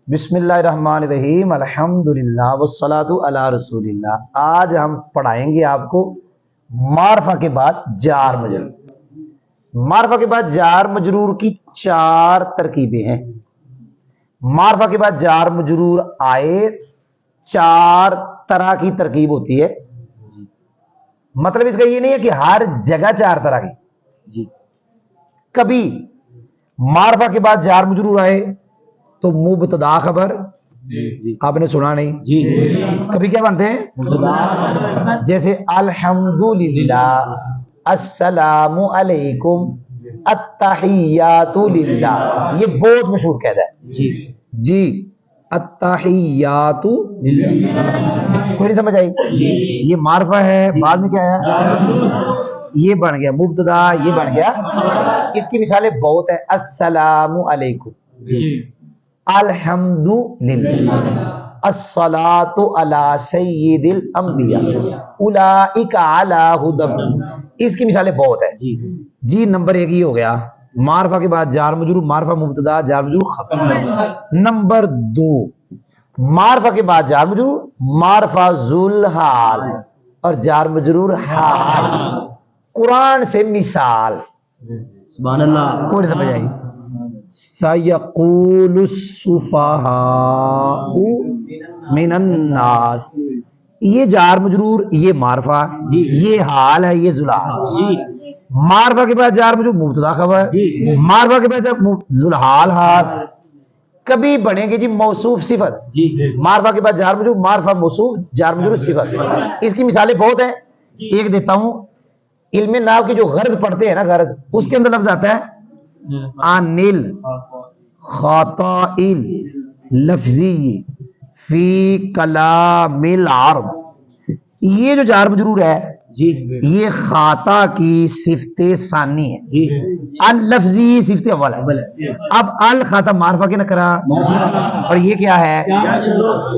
بسم اللہ الرحمن الرحیم، الحمدللہ والصلاۃ علی رسول اللہ۔ آج ہم پڑھائیں گے آپ کو معرفہ کے بعد جار مجرور۔ معرفہ کے بعد جار مجرور کی 4 ترکیبیں ہیں۔ معرفہ کے بعد جار مجرور آئے 4 طرح کی ترکیب ہوتی ہے۔ مطلب اس کا یہ نہیں ہے کہ ہر جگہ 4 طرح کی۔ کبھی معرفہ کے بعد جار مجرور آئے تو مبتدا خبر، آپ نے سنا نہیں؟ کبھی کیا بنتے ہیں؟ جیسے الحمدللہ، السلام علیکم، التحیات للہ، یہ بہت مشہور قاعدہ ہے جی۔ التحیات کوئی نہیں سمجھ آئی؟ یہ معرفہ ہے، بعد میں کیا ہے؟ یہ بن گیا مبتدا، یہ بن گیا۔ اس کی مثالیں بہت ہیں۔ السلام علیکم، الحمد للہ، الصلاۃ علی سید الانبیاء، اولئک علی ھدی۔ اس کی مثالیں بہت ہیں جی۔ نمبر 1 یہ ہو گیا معرفہ کے بعد جار مجرور، معرفہ مبتدا، جار مجرور خبر۔ نمبر 2 معرفہ کے بعد جار مجرور، معرفہ ذل حال اور جار مجرور حال۔ قرآن سے مثال، سبحان اللہ، کوئی نہیں سمجھ آئی؟ سَيَقُولُ السُّفَهَاءُ مِنَ النَّاسِ، یہ جار مجرور، یہ معرفہ، یہ حال ہے، یہ ذوالحال۔ معرفہ کے بعد جار مجرور مبتدا خبر، معرفہ کے بعد ذوالحال حال۔ کبھی بنے گے جی موصوف صفت، معرفہ کے بعد جار مجرور، معرفہ موصوف، جار مجرور صفت۔ اس کی مثالیں بہت ہیں، ایک دیتا ہوں۔ علم نحو کی جو غرض پڑھتے ہیں نا، غرض، اس کے اندر لفظ آتا ہے انل خطائل لفظی فی کلام العرب۔ یہ جو جار مجرور ہے یہ خطا کی صفت ثانی ہے، اللفظی صفت اول ہے۔ اب الخطا معرفہ کے نکرا، اور یہ کیا ہے؟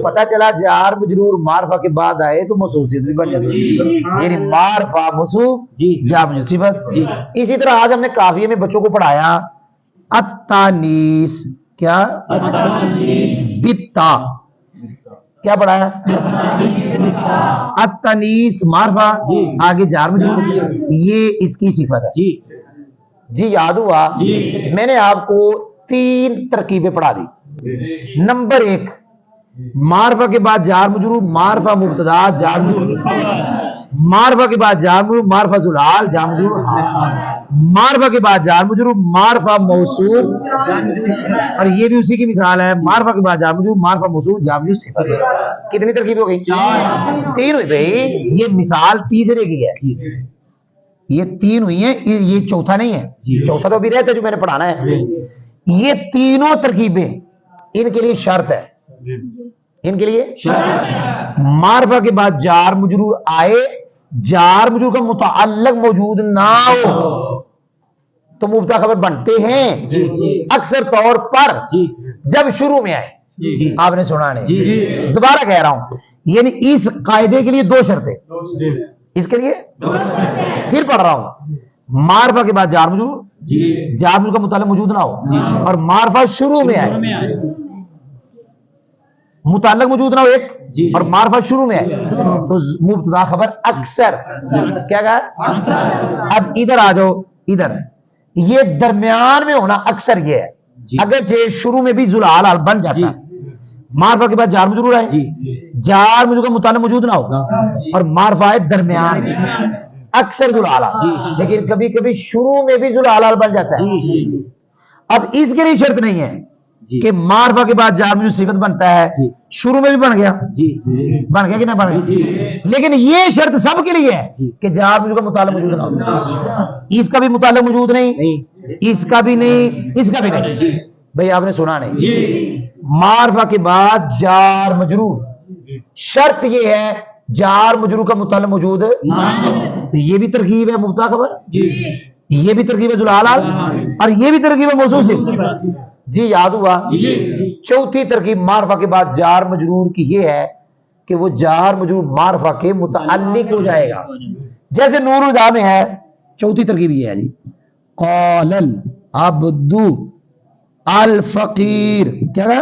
پتہ چلا جار مجرور معرفہ کے بعد آئے تو موصوف صفت بھی بن جاتی ہے، یعنی معرفہ موصوف جار مجرور صفت۔ اسی طرح آج ہم نے قافیے میں بچوں کو پڑھایا التانیث، کیا؟ بتا، کیا پڑھایا؟ التانیث معرفہ، آگے جار مجرور، یہ اس کی صفت ہے جی۔ یاد ہوا؟ میں نے آپ کو 3 ترکیبیں پڑھا دی۔ نمبر 1 معرفہ کے بعد جار مجرور، معرفہ مبتدا، جار مجرور، معرفہ کے بعد جار مجرور، معرفہ ذوالحال، جار مجرور، معرفہ کے بعد جار مجرور، معرفہ موصوف، اور یہ بھی اسی کی مثال ہے، معرفہ کے بعد جار مجرور، معرفہ موصوف، جار مجرور صفت۔ کتنی ترکیب ہو گئی؟ 3 ہوئی بھائی۔ یہ مثال تیسرے کی ہے، یہ 3 ہوئی ہیں، یہ چوتھا نہیں ہے، چوتھا تو ابھی رہتا ہے جو میں نے پڑھانا ہے۔ یہ تینوں ترکیبیں ان کے لیے شرط ہے، ان کے لیے معرفہ کے بعد جار مجرور آئے، جار مجرور کا متعلق موجود نہ ہو تو مبتدا خبر بنتے ہیں اکثر طور پر جب شروع میں آئے۔ آپ نے سنا نہیں؟ دوبارہ کہہ رہا ہوں، یعنی اس قاعدے کے لیے 2 شرطیں، اس کے لیے پھر پڑھ رہا ہوں۔ معرفہ کے بعد جار مجرور، جار مجرور کا متعلق موجود نہ ہو، اور معرفہ شروع میں آئے، متعلق موجود نہ ہو ایک، اور معرفہ شروع میں آئے تو مبتدا خبر اکثر، کیا کہا؟ اب ادھر آ جاؤ، ادھر یہ درمیان میں ہونا اکثر یہ ہے، اگرچہ شروع میں بھی ذوالحال حال بن جاتا ہے، معرفہ کے بعد جار مجرور ہے، جار مجرور کا متعلق موجود نہ ہو، اور معرفہ ہے درمیان میں، اکثر ذوالحال حال، لیکن کبھی کبھی شروع میں بھی ذوالحال حال بن جاتا ہے۔ اب اس کے لیے شرط نہیں ہے کہ معرفہ کے بعد جار مجرور صفت بنتا ہے، شروع میں بھی بن گیا، بن گیا کہ نہ بن گیا، لیکن یہ شرط سب کے لیے ہے کہ جار مجرور کا متعلق موجود نہ ہو۔ اس کا بھی متعلق موجود نہیں، اس کا بھی نہیں، اس کا بھی نہیں۔ بھئی آپ نے سنا نہیں؟ معرفہ کے بعد جار مجرور شرط یہ ہے جار مجرور کا متعلق موجود تو یہ بھی ترکیب ہے مبتدا خبر، یہ بھی ترکیب ہے ذوالحال حال، اور یہ بھی ترکیب ہے موصوف صفت جی۔ یاد ہوا؟ چوتھی ترکیب معرفہ کے بعد جار مجرور کی یہ ہے کہ وہ جار مجرور معرفہ کے متعلق ہو جائے گا، جیسے نور الہدیٰ میں ہے۔ چوتھی ترکیب یہ ہے جی، قال العبد الفقیر، کیا ہے؟